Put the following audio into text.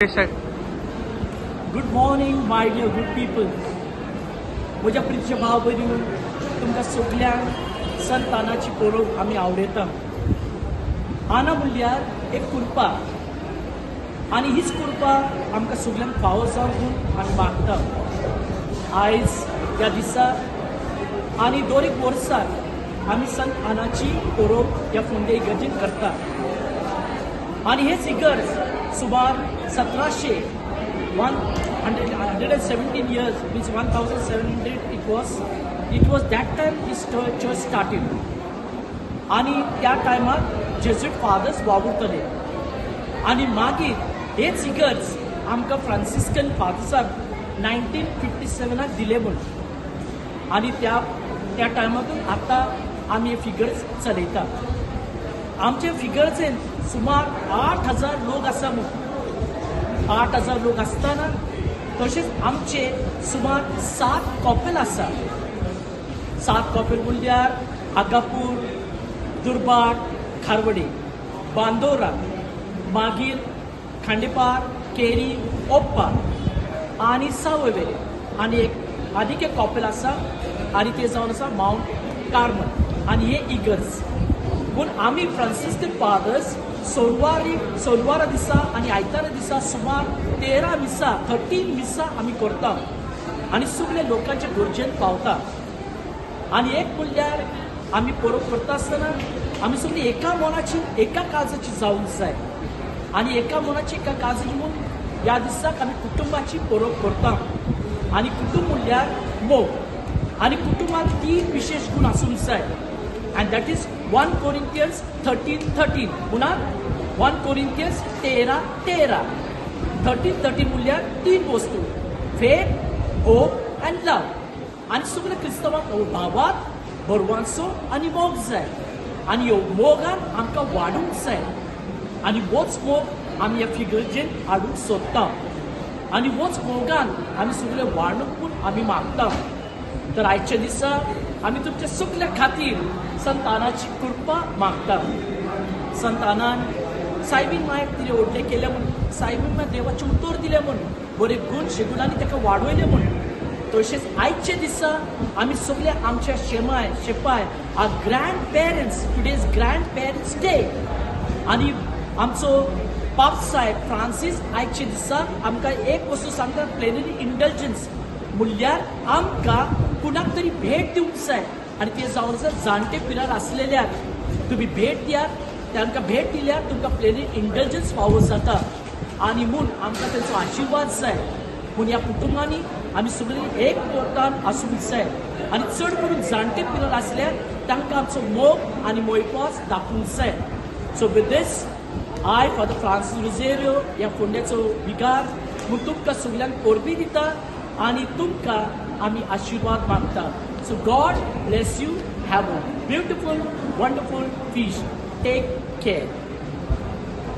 Good morning माय Deere good people. म्हज्या प्रितीचे भाव भयणीनो, तुमकां सगल्यांक संत आनाची परोब आमी आवडयता. आना म्हणल्यार एक कृपा, आनी हीच कृपा आमकां सगल्यांक फावो जावं म्हूण आमी मागता. आयज ह्या दिसा आनी दर एक वर्साक आमी संत आनाची परोब ह्या फोंडे इगर्जेन करता. आनी हेच इगर्ज सुमार 117 years, means 1700 it was that time this church started. आणि त्या टायमार जेजुट फादर्स वावुरतले आणि मागीर हेच इगर्ज आमकां फ्रांसिस्कन फादर्साक 1957 दिले म्हूण. आणि त्या टायमातून आतां आमी हे फिगर्स चलयता. आमचे फिगर्सेन सुमार 8000 लोक आसा म्हूण. 8000 लोक आसतना तशेंच आमचे सुमार 7 कॉपेल आसा. 7 कॉपेल म्हणल्यार आगापूर, दुर्बाट, खारवडे, बांदोरा, मागीर खांडेपार, केरी, ओप्पा आणि सावयवेरे. आणि आनीक एक कॉपेल आसा आणि ते जावन आसा माउंट कार्मल. आणि हे इगर्ज पूण आमी फ्रांसिस्कन फादर्स सोनवारा दिसा आणि आयतारा दिसा सुमार 13 मिसा आमी करता आणि सगळ्या लोकांच्या गरजेन पावता. आणि एक म्हणल्यार आमी परोब करता आसतना आमी सगळीं एका मनाची एका काळजाची जावंक जाय. आणि एका मनाची एका काळजाची म्हणून ह्या दिसाक आमी कुटुंबाची परोब करता. आणि कुटुंब म्हणल्यार मोग. आणि कुटुंबात 3 विशेष गुण आसूंक जाय. and that is 1 Corinthians 13:13. पुन्हा 1 Corinthians 13:13. 13:13 म्हणल्यार 3 वस्तू: फेथ, होप अँड लव. आणि सगळ्या क्रिस्तवांक भावात बरवांचो आणि मोग जाय. आणि ह्यो मोगान आमकां वाडूंक जाय. आणि होच मोग आमी ह्या फिगर्जेन हाडूंक सोदता. आणि होच मोगान आमी सगळे वाडूंक पूण आमी मागता. तर आयच्या दिसा आमी तुमच्या सगळ्या खातीर संत आनाची कृपा मागता. संत आनान सायबीन मायक तिने ओडले केले म्हणून, सायबीन माय देवाचे उतर दिले म्हणून, बरे गुण शेगुणांनी ताका वाडवयले म्हणून. तशेंच आयचे दिसा आमी सगळे आमच्या शेपाय our grandparents. Today is grandparents day. आणि आमचो पाप साहेब फ्रांसीस आयचे दिसा आमकां एक वस्तू सांगता: प्लेनरी इंडल्जन्स म्हणल्यार आमकां कुणाक तरी भेट दिवंक जाय. आणि ते जावन जर जाणटे पिरार आसलेल्यार तुम्ही भेट दियात, तांकां भेट दिल्यार तुमकां प्लेनरी इंडल्जन्स फावो जाता. आणि म्हूण आमकां तेंचो आशिर्वाद जाय. पूण ह्या कुटुंबांनी आमी सगळीं एक पोटान आसूंक जाय. आणि चड करून जाणटे पिरार आसल्यार तांकां आमचो मोग आणि मोयपास दाखोवंक जाय. So with this I father Francis Rozario ह्या फोंड्याचो विगार म्हूण तुमकां सगल्यांक परबी दिता आणि तुमकां आमी आशिर्वाद मागता. So God bless you. Have a beautiful, wonderful feast. Take care.